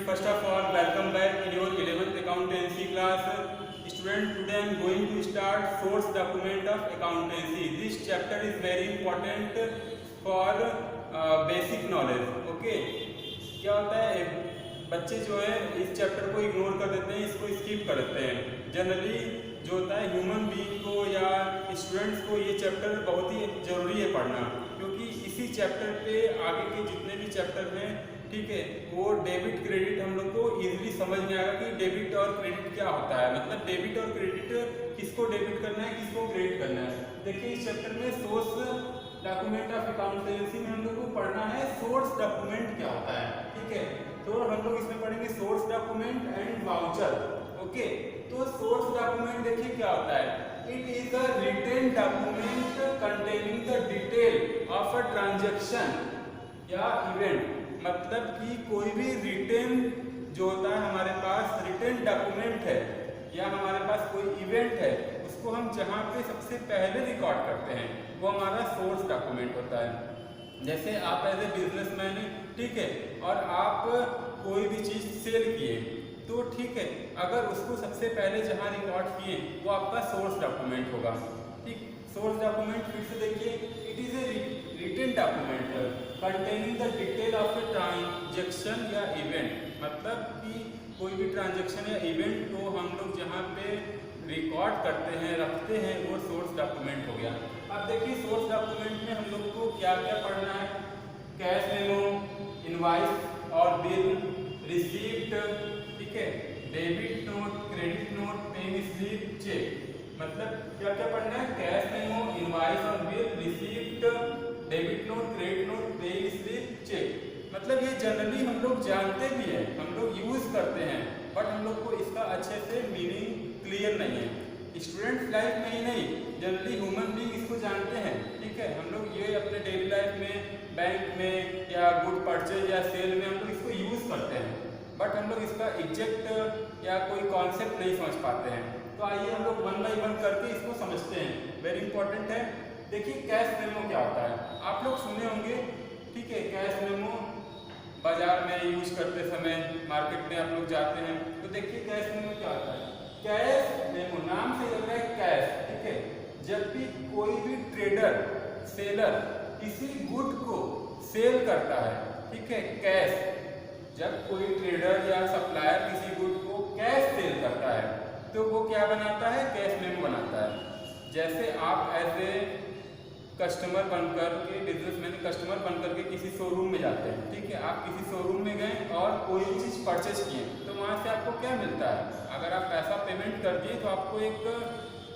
first of all, welcome back in your 11th accountancy class. Student, today I am going to start source document of accountancy. This chapter is very important for basic knowledge. Okay? क्या होता है, बच्चे जो है इस chapter को ignore कर देते हैं, इसको स्किप कर देते हैं। जनरली जो होता है ह्यूमन बीइंग को या स्टूडेंट्स को ये चैप्टर बहुत ही ज़रूरी है पढ़ना, क्योंकि इसी चैप्टर पे आगे के जितने भी चैप्टर हैं, ठीक है, वो डेबिट क्रेडिट हम लोग को इजीली समझ में आएगा कि डेबिट और क्रेडिट क्या होता है। मतलब डेबिट और क्रेडिट किसको डेबिट करना है, किसको क्रेडिट करना है। देखिए इस चैप्टर में सोर्स डॉक्यूमेंट ऑफ अकाउंटेंसी में हम लोग को पढ़ना है सोर्स डॉक्यूमेंट क्या होता है। ठीक है, तो हम लोग इसमें पढ़ेंगे source document and voucher. Okay, तो सोर्स डॉक्यूमेंट देखिए क्या होता है। It is a written document containing the detail of a transaction या इवेंट। मतलब कि कोई भी रिटेन जो होता है, हमारे पास रिटेन डॉक्यूमेंट है या हमारे पास कोई इवेंट है, उसको हम जहाँ पे सबसे पहले रिकॉर्ड करते हैं वो हमारा सोर्स डॉक्यूमेंट होता है। जैसे आप एज ए बिजनेसमैन, ठीक है, और आप कोई भी चीज़ सेल किए, तो ठीक है, अगर उसको सबसे पहले जहाँ रिकॉर्ड किए वो आपका सोर्स डॉक्यूमेंट होगा। ठीक, सोर्स डॉक्यूमेंट फिर से देखिए, it is a written document containing the detail of a transaction या इवेंट। मतलब कि कोई भी ट्रांजैक्शन या इवेंट को हम लोग जहाँ पे रिकॉर्ड करते हैं, रखते हैं, वो सोर्स डॉक्यूमेंट हो गया। अब देखिए सोर्स डॉक्यूमेंट में हम लोग को क्या क्या पढ़ना है। कैश मेमो, इनवॉइस और बिल, रिसीप्ट, ठीक है, debit note, credit note, paying slip, cheque. मतलब क्या क्या पढ़ना है। कैश मेमो, इनवॉइस और bill, receipt, debit note, credit note, paying slip, cheque. मतलब ये जनरली हम लोग जानते भी हैं, हम लोग यूज करते हैं, बट हम लोग को इसका अच्छे से मीनिंग क्लियर नहीं है। स्टूडेंट लाइफ में ही नहीं, जनरली ह्यूमन बीइंग इसको जानते हैं। ठीक है, हम लोग ये अपने डेली लाइफ में, बैंक में या गुड परचेज या सेल में हम लोग इसको यूज करते हैं, बट हम लोग इसका एग्जैक्ट या कोई कॉन्सेप्ट नहीं समझ पाते हैं। तो आइए हम लोग वन बाई वन करके इसको समझते हैं, वेरी इंपॉर्टेंट है। देखिए कैश मेमो क्या होता है, आप लोग सुने होंगे। ठीक है, कैश मेमो बाजार में यूज करते समय, मार्केट में आप लोग जाते हैं, तो देखिए कैश मेमो क्या होता है। कैश मेमो नाम से लग रहा है कैश, ठीक है। जब भी कोई भी ट्रेडर, सेलर किसी गुड को सेल करता है, ठीक है, कैश, जब कोई ट्रेडर या सप्लायर किसी गुड को कैश सेल करता है तो वो क्या बनाता है, कैश मेमो बनाता है। जैसे आप एज ए कस्टमर बनकर के, बिजनेसमैन कस्टमर बनकर के किसी शोरूम में जाते हैं, ठीक है, आप किसी शोरूम में गए और कोई भी चीज़ परचेज किए, तो वहाँ से आपको क्या मिलता है। अगर आप पैसा पेमेंट कर दिए तो आपको एक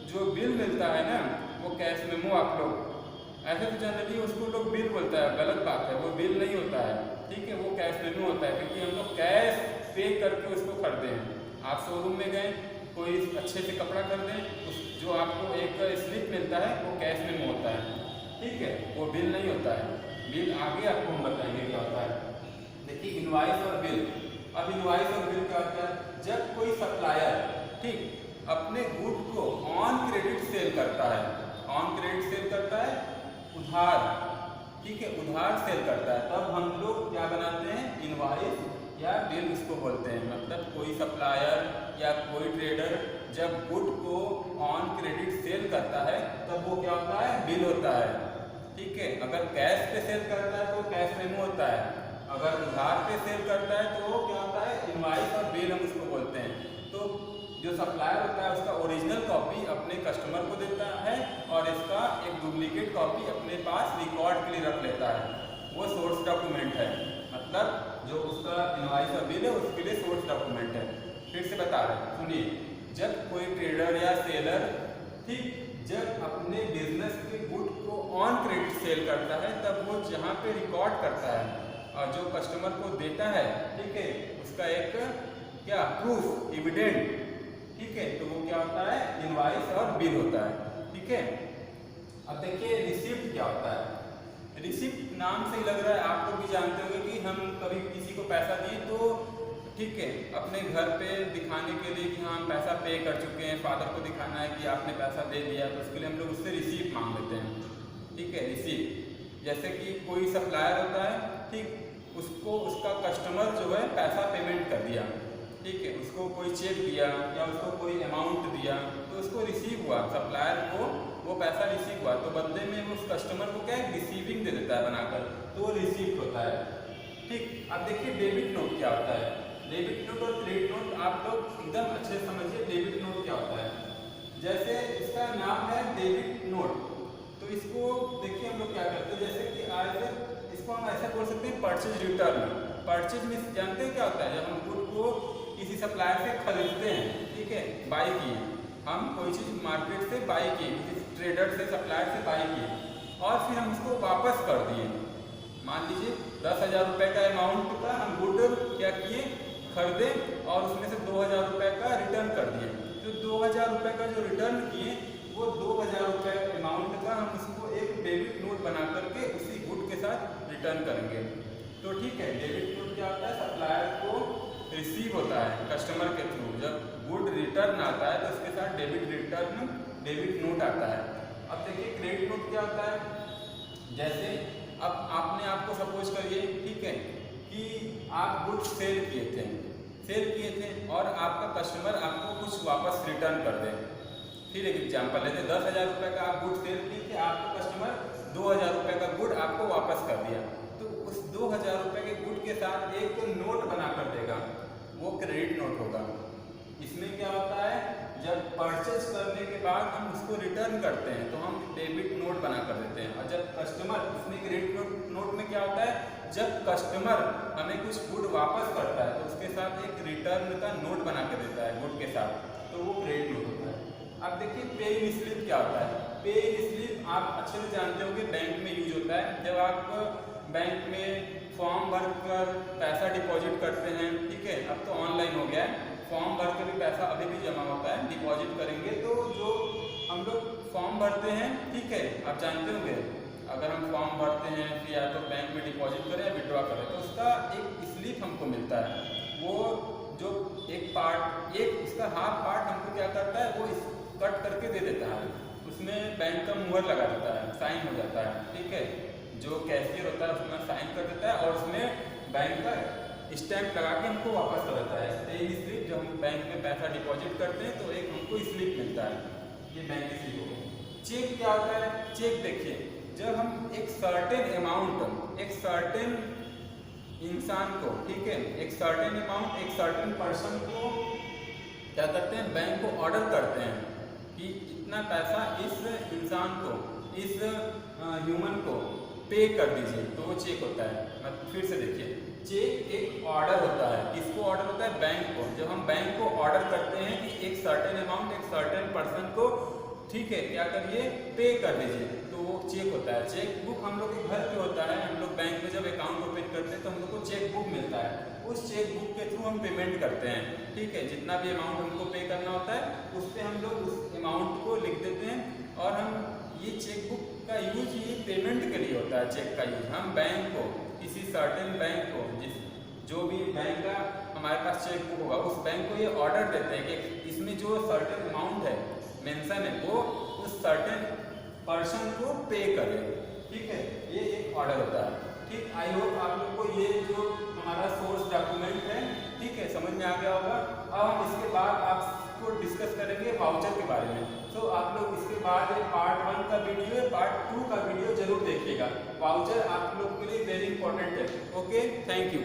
जो बिल मिलता है ना, वो कैश मेमो आप लोग, ऐसे तो जनरली उसको लोग बिल बोलता है, गलत बात है, वो बिल नहीं होता है। ठीक है, वो कैश मेमो होता है, क्योंकि हम लोग कैश पे करके उसको खरीदे हैं। आप शोरूम में गए, कोई अच्छे से कपड़ा खरीदें, उस जो आपको एक स्लिप मिलता है वो कैश मेमो होता है। ठीक है, वो बिल नहीं होता है। बिल आगे आपको हम बताएंगे क्या होता है। देखिए इनवॉइस और बिल। अब इनवॉइस और बिल क्या होता है, जब कोई सप्लायर, ठीक, अपने गुड को ऑन क्रेडिट सेल करता है, ऑन क्रेडिट सेल करता है, उधार, ठीक है, उधार सेल करता है, तब हम लोग क्या बनाते हैं, इनवॉइस या बिल उसको बोलते हैं। मतलब कोई सप्लायर या कोई ट्रेडर जब गुड को ऑन क्रेडिट सेल करता है तब वो क्या होता है, बिल होता है। ठीक है, अगर कैश पे सेल करता है तो कैश मेमो होता है, अगर उधार पे सेल करता है तो वो क्या होता है, इनवॉइस और बिल हम उसको बोलते हैं। तो जो सप्लायर होता है उसका ओरिजिनल कॉपी अपने कस्टमर को देता है और इसका एक डुप्लीकेट कॉपी अपने पास रिकॉर्ड के लिए रख लेता है, वो सोर्स डॉक्यूमेंट है। मतलब जो उसका इनवॉइस और बिल है उसके लिए सोर्स डॉक्यूमेंट है। फिर से बता रहे हैं, सुनिए। जब कोई ट्रेडर या सेलर, ठीक, जब अपने बिजनेस के गुड को ऑन क्रेडिट सेल करता है तब वो जहाँ पे रिकॉर्ड करता है और जो कस्टमर को देता है, ठीक है, उसका एक क्या प्रूफ, एविडेंट, ठीक है, तो वो क्या होता है, इनवॉइस और बिल होता है। ठीक है, अब देखिए रिसिप्ट क्या होता है। रिसिप्ट नाम से ही लग रहा है, आप लोग भी जानते होंगे कि हम कभी किसी को पैसा दिए तो, ठीक है, अपने घर पे दिखाने के लिए कि हाँ हम पैसा पे कर चुके हैं, फादर को दिखाना है कि आपने पैसा दे दिया, तो उसके लिए हम लोग उससे रिसीप्ट मांग लेते हैं। ठीक है, रिसीप्ट। जैसे कि कोई सप्लायर होता है, ठीक, उसको उसका कस्टमर जो है पैसा पेमेंट कर दिया, ठीक है, उसको कोई चेक दिया या उसको कोई अमाउंट दिया तो उसको रिसीव हुआ, सप्लायर को वो पैसा रिसीव हुआ, तो बदले में वो उस कस्टमर को क्या है रिसीविंग दे देता है बनाकर, तो वो रिसीव होता है। ठीक, अब देखिए डेबिट नोट क्या होता है। डेबिट नोट और क्रेडिट नोट आप लोग एकदम अच्छे से समझिए। डेबिट नोट क्या होता है, जैसे इसका नाम है डेबिट नोट, तो इसको देखिए हम लोग क्या करते हैं, जैसे कि आज इसको हम ऐसा बोल सकते हैं परचेज रिटर्न। परचेज में जानते हैं क्या होता है, जब हम गुड को किसी सप्लायर से खरीदते हैं, ठीक है, बाई किए, हम कोई चीज़ मार्केट से बाई किए, किसी ट्रेडर से सप्लायर से बाई किए और फिर हम उसको वापस कर दिए। मान लीजिए 10,000 रुपये का अमाउंट का हम गुड क्या किए, खरीदे और उसमें से 2,000 रुपये का रिटर्न कर दिए। तो 2,000 रुपये का जो रिटर्न किए वो 2,000 रुपये अमाउंट का हम उसको एक डेबिट नोट बना करके उसी गुड के साथ रिटर्न करेंगे। तो ठीक है, डेबिट नोट क्या होता है, सप्लायर को रिसीव होता है कस्टमर के थ्रू, जब गुड रिटर्न आता है तो उसके साथ डेबिट नोट आता है। अब देखिए क्रेडिट नोट क्या होता है, जैसे अब आपने आपको सपोज करिए, ठीक है, कि आप गुड सेल किए थे और आपका कस्टमर आपको कुछ वापस रिटर्न कर दे। फिर एक एग्जांपल लेते, 10,000 रुपये का आप गुड सेल किए थे, आपका कस्टमर 2,000 रुपये का गुड आपको वापस कर दिया, तो उस 2,000 रुपये के गुड के साथ एक नोट बना कर देगा, वो क्रेडिट नोट होगा। इसमें क्या होता है, जब परचेज करने के बाद हम उसको रिटर्न करते हैं तो हम डेबिट नोट बना कर देते हैं, और जब कस्टमर, इसमें क्रेडिट नोट में क्या होता है, जब कस्टमर हमें कुछ गुड वापस करता है तो उसके साथ एक रिटर्न का नोट बना के देता है गुड के साथ, तो वो क्रेडिट नोट होता है। अब देखिए पे इन स्लिप क्या होता है। पे इन स्लिप आप अच्छे से जानते होंगे, बैंक में यूज होता है। जब आप बैंक में फॉर्म भर कर पैसा डिपॉजिट करते हैं, ठीक है, अब तो ऑनलाइन हो गया है, फॉर्म भर के भी पैसा अभी भी जमा होता है, डिपॉजिट करेंगे तो जो हम लोग फॉर्म भरते हैं, ठीक है, आप जानते होंगे, अगर हम फॉर्म भरते हैं फिर या तो बैंक में डिपॉजिट करें या विड्रॉ करें तो उसका एक स्लिप हमको मिलता है। वो जो एक पार्ट, एक उसका हाफ पार्ट हमको क्या करता है, वो कट करके दे देता है, उसमें बैंक का मुहर लगा देता है, साइन हो जाता है, ठीक है, जो कैशियर होता है उसमें साइन कर देता है और उसमें बैंक का स्टैम्प लगा के हमको वापस कर देता है। पे इन स्लिप, जब हम बैंक में पैसा डिपॉजिट करते हैं तो एक हमको स्लिप मिलता है, ये बैंक स्लिप हो गई। चेक क्या होता है, चेक देखिए, जब हम एक सर्टेन अमाउंट एक सर्टेन इंसान को, ठीक है, एक सर्टेन अमाउंट एक सर्टेन पर्सन को क्या करते हैं, बैंक को ऑर्डर करते हैं कि इतना पैसा इस इंसान को, इस ह्यूमन को पे कर दीजिए, तो वो चेक होता है। मतलब फिर से देखिए, चेक एक ऑर्डर होता है, किसको ऑर्डर होता है, बैंक को। जब हम बैंक को ऑर्डर करते हैं कि एक सर्टेन अमाउंट एक सर्टेन पर्सन को, ठीक है, क्या करिए, पे कर दीजिए, तो वो चेक होता है। चेक बुक हम लोग के घर पे होता है, हम लोग बैंक में जब अकाउंट ओपन करते हैं तो हम लोग को चेक बुक मिलता है, उस चेक बुक के थ्रू हम पेमेंट करते हैं, ठीक है, जितना भी अमाउंट हमको पे करना होता है उस पर हम लोग उस अमाउंट को लिख देते हैं। और हम ये चेक बुक का यूज ये पेमेंट के लिए होता है, चेक का यूज हम बैंक को, किसी सर्टेन बैंक को, जो भी बैंक का हमारे पास चेक बुक होगा उस बैंक को ये ऑर्डर देते हैं कि इसमें जो सर्टेन अमाउंट है मेंशन है वो उस सर्टेन पर्सन को पे करे, ठीक है, ये एक ऑर्डर होता है। ठीक, आई होप आप लोग को ये जो हमारा सोर्स डॉक्यूमेंट है, ठीक है, समझ में आ गया होगा। अब हम इसके बाद आपको डिस्कस करेंगे वाउचर के बारे में। तो आप लोग इसके बाद पार्ट 1 का वीडियो है, पार्ट 2 का वीडियो जरूर देखिएगा। वाउचर आप लोग के लिए वेरी इंपॉर्टेंट है। Okay, thank you.